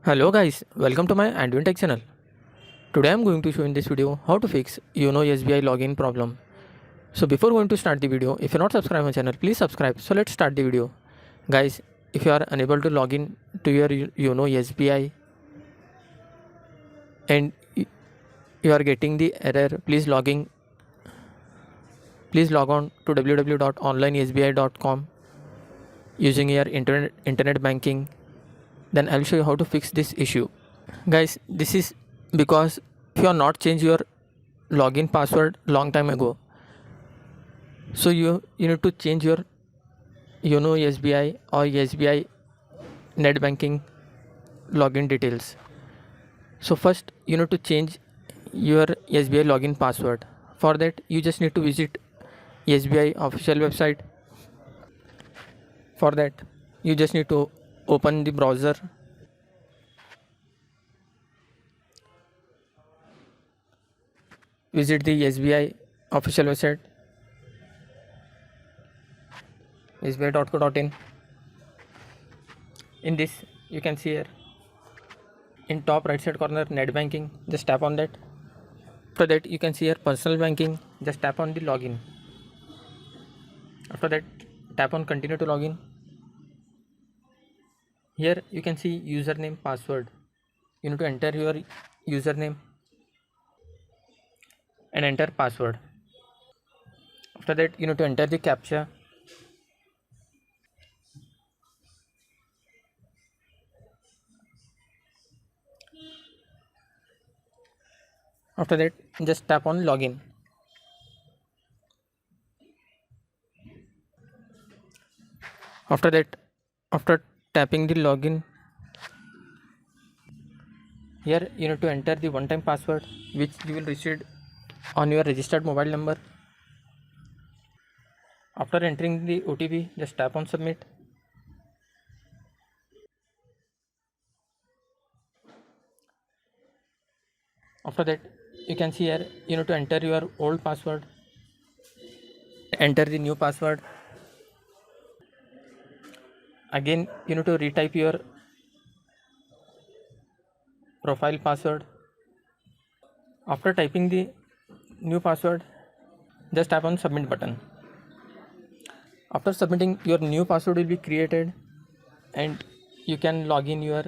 Hello guys, welcome to my Advent Tech channel. Today I am going to show in this video how to fix Yono SBI login problem. So before going to start the video, if you are not subscribed my channel, please subscribe. So let's start the video. Guys, if you are unable to log in to your Yono SBI and you are getting the error, please log on to www.onlinesbi.com using your internet banking. Then I'll show you how to fix this issue. Guys, this is because if you are not changed your login password long time ago, so you need to change your Yono SBI or SBI net banking login details. So first you need to change your SBI login password. For that you just need to visit SBI official website. For that you just need to open the browser, visit the SBI official website sbi.co.in. In this you can see here in top right side corner net banking, just tap on that. After that you can see here personal banking, just tap on the login. After that tap on continue to login. Here you can see username, password. You need to enter your username and enter password. After that you need to enter the captcha. After that just tap on login. After that, after tapping the login, here you need to enter the one-time password which you will receive on your registered mobile number. After entering the OTP, just tap on submit. After that you can see here you need to enter your old password, enter the new password. Again you need to retype your profile password. After typing the new password, just tap on submit button. After submitting, your new password will be created and you can log in your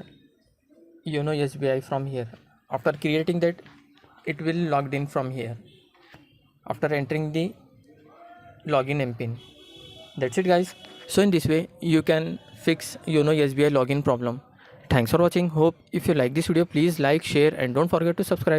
Yono SBI from here. After creating that, it will logged in from here after entering the login MPIN. That's it guys. So in this way you can fix Yono SBI login problem. Thanks for watching. Hope if you like this video, please like, share and don't forget to subscribe.